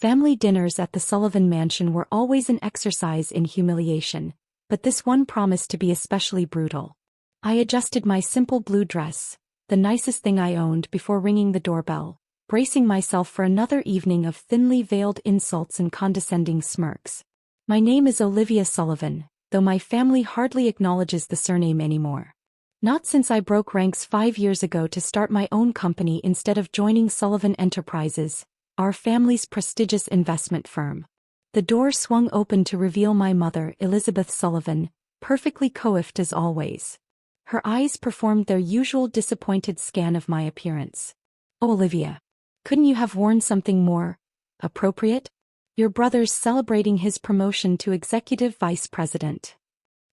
Family dinners at the Sullivan mansion were always an exercise in humiliation, but this one promised to be especially brutal. I adjusted my simple blue dress, the nicest thing I owned, before ringing the doorbell, bracing myself for another evening of thinly veiled insults and condescending smirks. My name is Olivia Sullivan, though my family hardly acknowledges the surname anymore. Not since I broke ranks 5 years ago to start my own company instead of joining Sullivan Enterprises, our family's prestigious investment firm. The door swung open to reveal my mother, Elizabeth Sullivan, perfectly coiffed as always. Her eyes performed their usual disappointed scan of my appearance. "Oh, Olivia. Couldn't you have worn something more appropriate? Your brother's celebrating his promotion to executive vice president."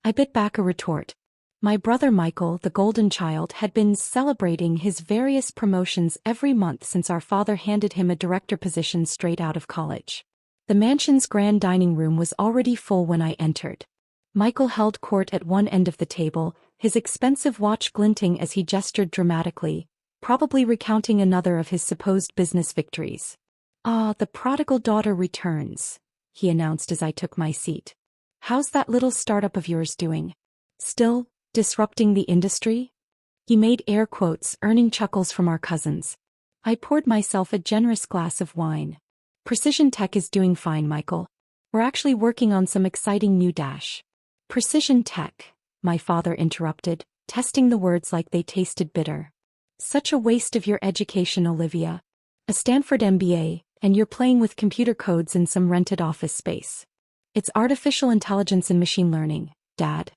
I bit back a retort. My brother Michael, the golden child, had been celebrating his various promotions every month since our father handed him a director position straight out of college. The mansion's grand dining room was already full when I entered. Michael held court at one end of the table, his expensive watch glinting as he gestured dramatically, probably recounting another of his supposed business victories. "Ah, the prodigal daughter returns," he announced as I took my seat. "How's that little startup of yours doing? Still disrupting the industry?" He made air quotes, earning chuckles from our cousins. I poured myself a generous glass of wine. "Precision Tech is doing fine, Michael. We're actually working on some exciting new dash." "Precision Tech," my father interrupted, testing the words like they tasted bitter. "Such a waste of your education, Olivia. A Stanford MBA, and you're playing with computer codes in some rented office space. It's artificial intelligence and machine learning, Dad.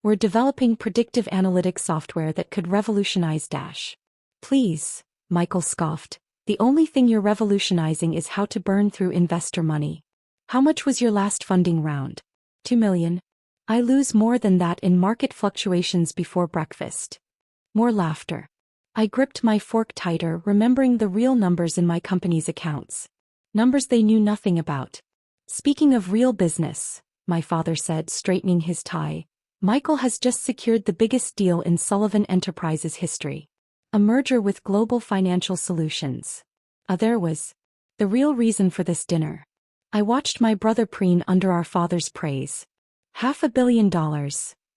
We're developing predictive analytics software that could revolutionize dash." "Please," Michael scoffed, "the only thing you're revolutionizing is how to burn through investor money. How much was your last funding round?" "2 million. I lose more than that in market fluctuations before breakfast." More laughter. I gripped my fork tighter, remembering the real numbers in my company's accounts. Numbers they knew nothing about. "Speaking of real business," my father said, straightening his tie, "Michael has just secured the biggest deal in Sullivan Enterprises history. A merger with Global Financial Solutions." There was the real reason for this dinner. I watched my brother preen under our father's praise. $500 million,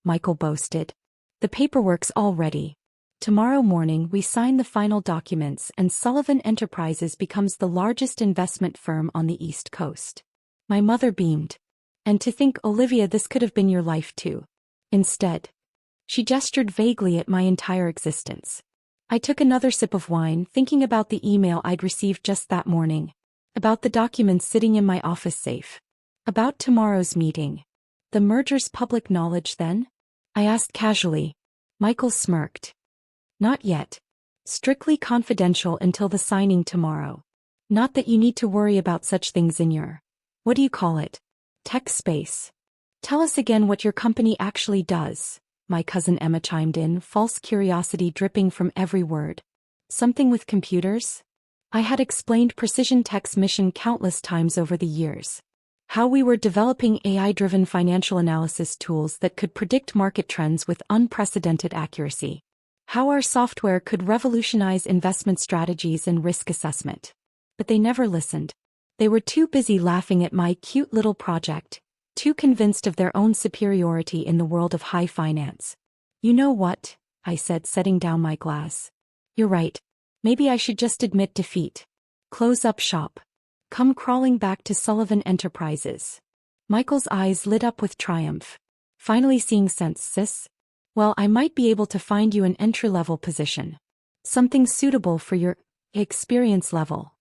Michael boasted. "The paperwork's all ready. Tomorrow morning we sign the final documents and Sullivan Enterprises becomes the largest investment firm on the East Coast." My mother beamed. "And to think, Olivia, this could have been your life too. Instead." She gestured vaguely at my entire existence. I took another sip of wine, thinking about the email I'd received just that morning. About the documents sitting in my office safe. About tomorrow's meeting. "The merger's public knowledge then?" I asked casually. Michael smirked. "Not yet. Strictly confidential until the signing tomorrow. Not that you need to worry about such things in your, what do you call it, tech space." "Tell us again what your company actually does," my cousin Emma chimed in, false curiosity dripping from every word. "Something with computers?" I had explained Precision Tech's mission countless times over the years. How we were developing AI-driven financial analysis tools that could predict market trends with unprecedented accuracy. How our software could revolutionize investment strategies and risk assessment. But they never listened. They were too busy laughing at my cute little project, too convinced of their own superiority in the world of high finance. "You know what?" I said, setting down my glass. "You're right. Maybe I should just admit defeat. Close up shop. Come crawling back to Sullivan Enterprises." Michael's eyes lit up with triumph. "Finally seeing sense, sis? Well, I might be able to find you an entry-level position. Something suitable for your experience level."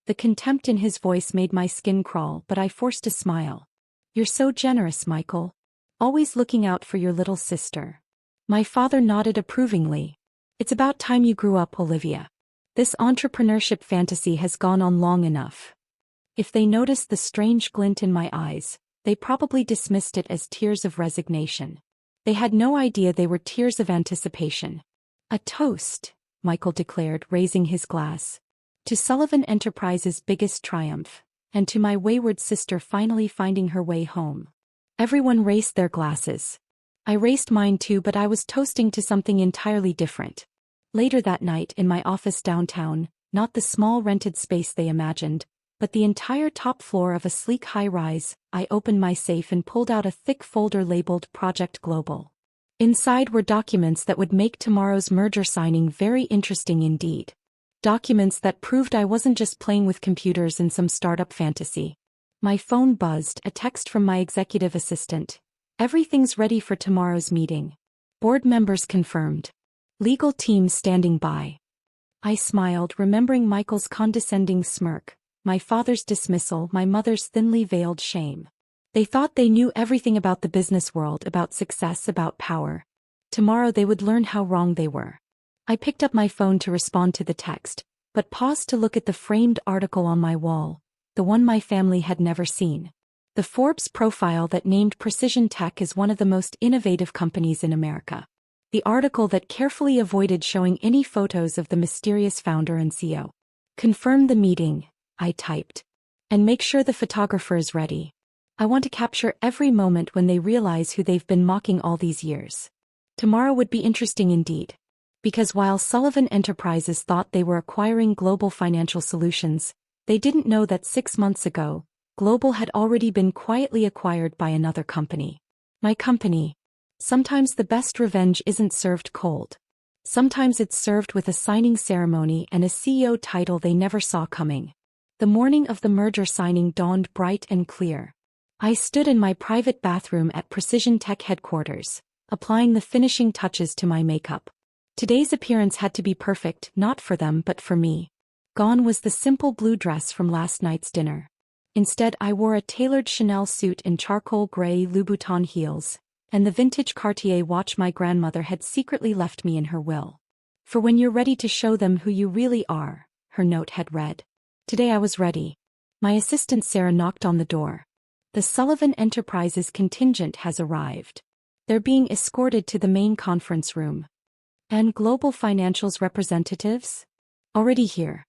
The contempt in his voice made my skin crawl, but I forced a smile. "You're so generous, Michael. Always looking out for your little sister." My father nodded approvingly. "It's about time you grew up, Olivia. This entrepreneurship fantasy has gone on long enough." If they noticed the strange glint in my eyes, they probably dismissed it as tears of resignation. They had no idea they were tears of anticipation. "A toast," Michael declared, raising his glass. "To Sullivan Enterprises' biggest triumph, and to my wayward sister finally finding her way home." Everyone raised their glasses. I raised mine too, but I was toasting to something entirely different. Later that night in my office downtown, not the small rented space they imagined, but the entire top floor of a sleek high-rise. I opened my safe and pulled out a thick folder labeled Project Global. Inside were documents that would make tomorrow's merger signing very interesting indeed. Documents that proved I wasn't just playing with computers in some startup fantasy. My phone buzzed, a text from my executive assistant. Everything's ready for tomorrow's meeting. Board members confirmed. Legal team standing by. I smiled, remembering Michael's condescending smirk, my father's dismissal, my mother's thinly veiled shame. They thought they knew everything about the business world, about success, about power. Tomorrow they would learn how wrong they were. I picked up my phone to respond to the text, but paused to look at the framed article on my wall, the one my family had never seen. The Forbes profile that named Precision Tech as one of the most innovative companies in America. The article that carefully avoided showing any photos of the mysterious founder and CEO. Confirm the meeting, I typed. And make sure the photographer is ready. I want to capture every moment when they realize who they've been mocking all these years. Tomorrow would be interesting indeed. Because while Sullivan Enterprises thought they were acquiring Global Financial Solutions, they didn't know that 6 months ago, Global had already been quietly acquired by another company. My company. Sometimes the best revenge isn't served cold. Sometimes it's served with a signing ceremony and a CEO title they never saw coming. The morning of the merger signing dawned bright and clear. I stood in my private bathroom at Precision Tech headquarters, applying the finishing touches to my makeup. Today's appearance had to be perfect, not for them but for me. Gone was the simple blue dress from last night's dinner. Instead, I wore a tailored Chanel suit and charcoal gray Louboutin heels, and the vintage Cartier watch my grandmother had secretly left me in her will. For when you're ready to show them who you really are, her note had read. Today I was ready. My assistant Sarah knocked on the door. The Sullivan Enterprises contingent has arrived. They're being escorted to the main conference room. And Global Financial's representatives? Already here.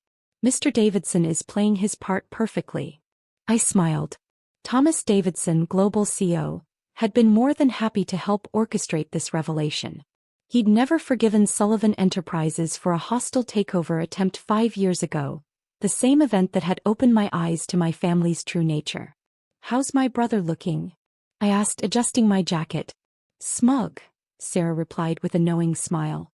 Mr. Davidson is playing his part perfectly. I smiled. Thomas Davidson, Global CEO, had been more than happy to help orchestrate this revelation. He'd never forgiven Sullivan Enterprises for a hostile takeover attempt 5 years ago, the same event that had opened my eyes to my family's true nature. "How's my brother looking?" I asked, adjusting my jacket. "Smug," Sarah replied with a knowing smile.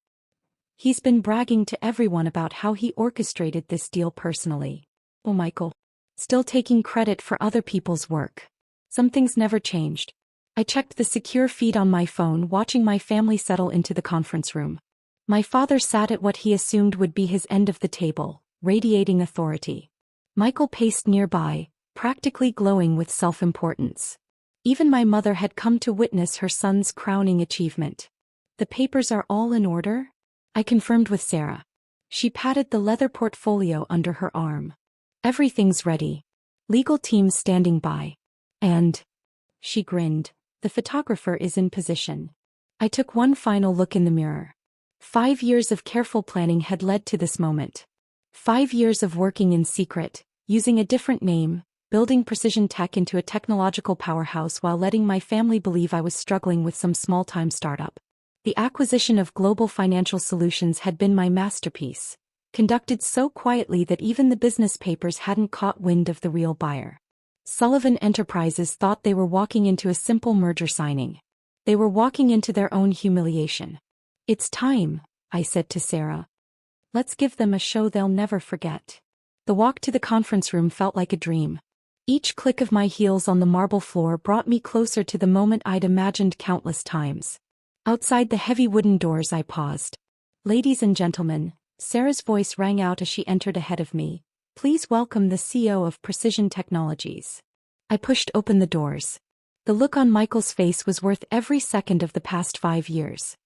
"He's been bragging to everyone about how he orchestrated this deal personally." "Oh, Michael. Still taking credit for other people's work. Some things never changed." I checked the secure feed on my phone, watching my family settle into the conference room. My father sat at what he assumed would be his end of the table, radiating authority. Michael paced nearby, practically glowing with self-importance. Even my mother had come to witness her son's crowning achievement. "The papers are all in order?" I confirmed with Sarah. She patted the leather portfolio under her arm. "Everything's ready. Legal team standing by. And," she grinned, "the photographer is in position." I took one final look in the mirror. 5 years of careful planning had led to this moment. 5 years of working in secret, using a different name, building Precision Tech into a technological powerhouse while letting my family believe I was struggling with some small-time startup. The acquisition of Global Financial Solutions had been my masterpiece, conducted so quietly that even the business papers hadn't caught wind of the real buyer. Sullivan Enterprises thought they were walking into a simple merger signing. They were walking into their own humiliation. "It's time," I said to Sarah. "Let's give them a show they'll never forget." The walk to the conference room felt like a dream. Each click of my heels on the marble floor brought me closer to the moment I'd imagined countless times. Outside the heavy wooden doors I paused. "Ladies and gentlemen," Sarah's voice rang out as she entered ahead of me. "Please welcome the CEO of Precision Technologies." I pushed open the doors. The look on Michael's face was worth every second of the past 5 years.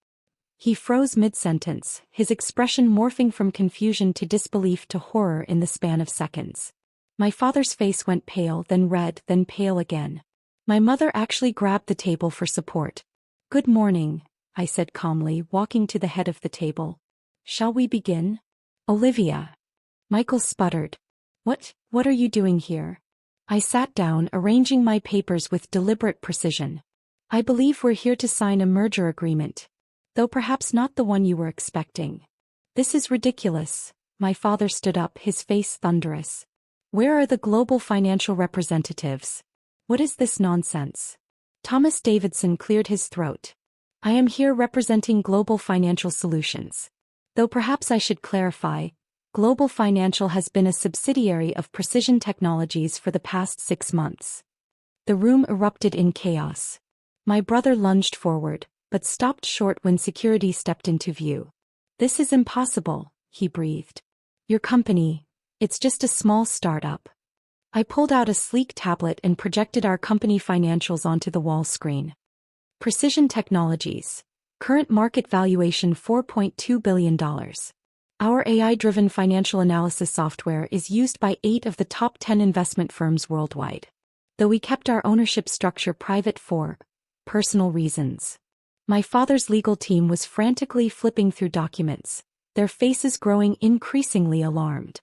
He froze mid-sentence, his expression morphing from confusion to disbelief to horror in the span of seconds. My father's face went pale, then red, then pale again. My mother actually grabbed the table for support. "Good morning," I said calmly, walking to the head of the table. "Shall we begin?" "Olivia." Michael sputtered. What are you doing here?" I sat down, arranging my papers with deliberate precision. "I believe we're here to sign a merger agreement. Though perhaps not the one you were expecting." "This is ridiculous." My father stood up, his face thunderous. Where are the global financial representatives? What is this nonsense? Thomas Davidson cleared his throat. I am here representing Global Financial Solutions. Though perhaps I should clarify, Global Financial has been a subsidiary of Precision Technologies for the past 6 months. The room erupted in chaos. My brother lunged forward, but stopped short when security stepped into view. This is impossible, he breathed. Your company, it's just a small startup. I pulled out a sleek tablet and projected our company financials onto the wall screen. Precision Technologies. Current market valuation $4.2 billion. Our AI-driven financial analysis software is used by 8 of the top 10 investment firms worldwide. Though we kept our ownership structure private for personal reasons. My father's legal team was frantically flipping through documents, their faces growing increasingly alarmed.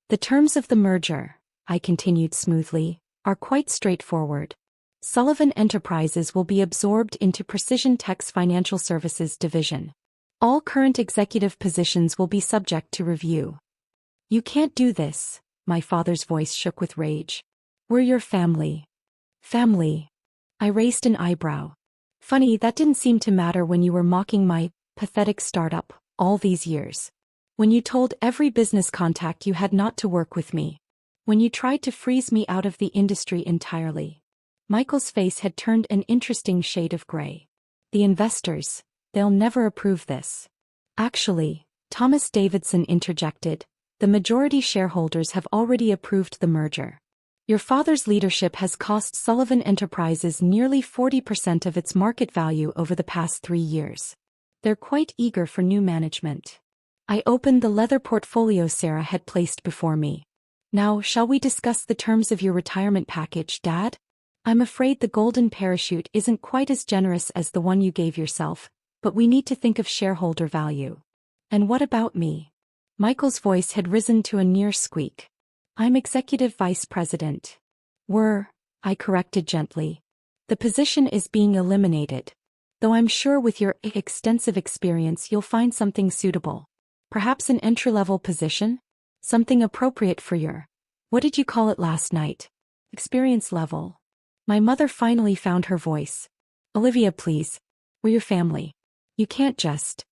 The terms of the merger, I continued smoothly, are quite straightforward. Sullivan Enterprises will be absorbed into Precision Tech's Financial Services division. All current executive positions will be subject to review. You can't do this, my father's voice shook with rage. We're your family. Family. I raised an eyebrow. Funny, that didn't seem to matter when you were mocking my pathetic startup all these years. When you told every business contact you had not to work with me. When you tried to freeze me out of the industry entirely. Michael's face had turned an interesting shade of gray. The investors, they'll never approve this. Actually, Thomas Davidson interjected, the majority shareholders have already approved the merger. Your father's leadership has cost Sullivan Enterprises nearly 40% of its market value over the past 3 years. They're quite eager for new management. I opened the leather portfolio Sarah had placed before me. Now, shall we discuss the terms of your retirement package, Dad? I'm afraid the golden parachute isn't quite as generous as the one you gave yourself, but we need to think of shareholder value. And what about me? Michael's voice had risen to a near squeak. I'm executive vice president. I corrected gently. The position is being eliminated. Though I'm sure with your extensive experience you'll find something suitable. Perhaps an entry-level position? Something appropriate for your, what did you call it last night? Experience level. My mother finally found her voice. Olivia, please. We're your family. You can't just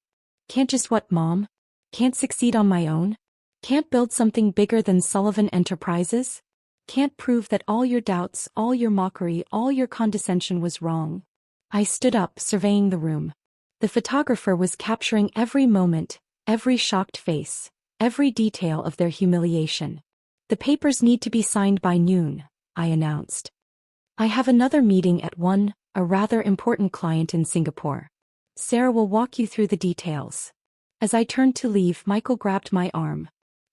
what, Mom? Can't succeed on my own? Can't build something bigger than Sullivan Enterprises? Can't prove that all your doubts, all your mockery, all your condescension was wrong? I stood up, surveying the room. The photographer was capturing every moment, every shocked face, every detail of their humiliation. The papers need to be signed by noon, I announced. I have another meeting at 1, a rather important client in Singapore. Sarah will walk you through the details. As I turned to leave, Michael grabbed my arm.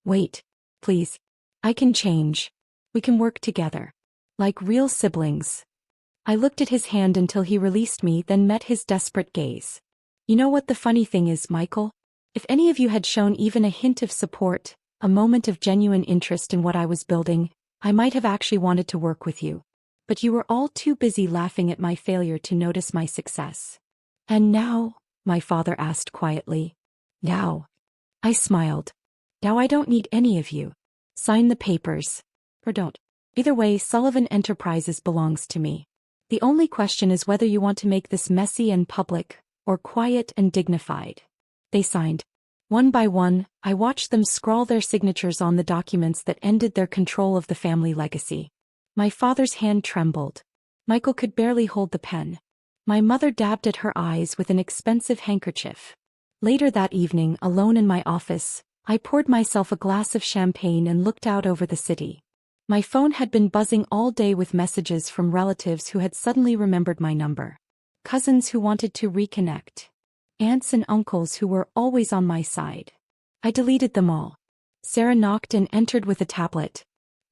Wait, please. I can change. We can work together. Like real siblings. I looked at his hand until he released me, then met his desperate gaze. You know what the funny thing is, Michael? If any of you had shown even a hint of support, a moment of genuine interest in what I was building, I might have actually wanted to work with you. But you were all too busy laughing at my failure to notice my success. And now? My father asked quietly. Now? I smiled. Now I don't need any of you. Sign the papers. Or don't. Either way, Sullivan Enterprises belongs to me. The only question is whether you want to make this messy and public, or quiet and dignified. They signed. One by one, I watched them scrawl their signatures on the documents that ended their control of the family legacy. My father's hand trembled. Michael could barely hold the pen. My mother dabbed at her eyes with an expensive handkerchief. Later that evening, alone in my office, I poured myself a glass of champagne and looked out over the city. My phone had been buzzing all day with messages from relatives who had suddenly remembered my number. Cousins who wanted to reconnect. Aunts and uncles who were always on my side. I deleted them all. Sarah knocked and entered with a tablet.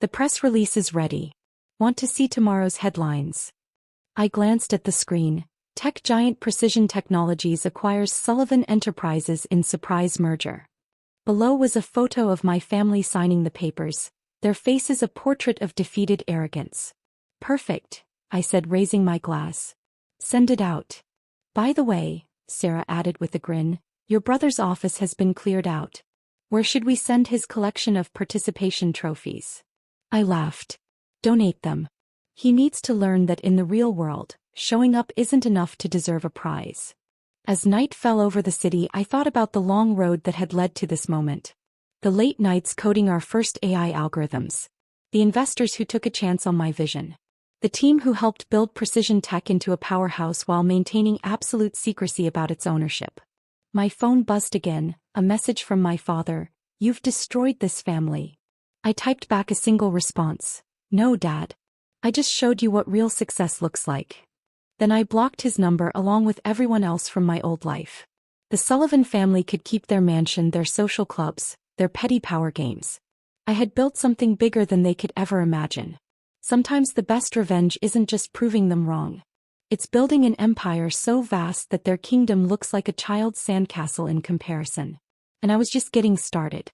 The press release is ready. Want to see tomorrow's headlines? I glanced at the screen. Tech giant Precision Technologies acquires Sullivan Enterprises in surprise merger. Below was a photo of my family signing the papers, their faces a portrait of defeated arrogance. Perfect, I said, raising my glass. Send it out. By the way, Sarah added with a grin, your brother's office has been cleared out. Where should we send his collection of participation trophies? I laughed. Donate them. He needs to learn that in the real world, showing up isn't enough to deserve a prize. As night fell over the city, I thought about the long road that had led to this moment. The late nights coding our first AI algorithms. The investors who took a chance on my vision. The team who helped build precision tech into a powerhouse while maintaining absolute secrecy about its ownership. My phone buzzed again, a message from my father. "You've destroyed this family." I typed back a single response. "No, Dad. I just showed you what real success looks like." Then I blocked his number along with everyone else from my old life. The Sullivan family could keep their mansion, their social clubs, their petty power games. I had built something bigger than they could ever imagine. Sometimes the best revenge isn't just proving them wrong. It's building an empire so vast that their kingdom looks like a child's sandcastle in comparison. And I was just getting started.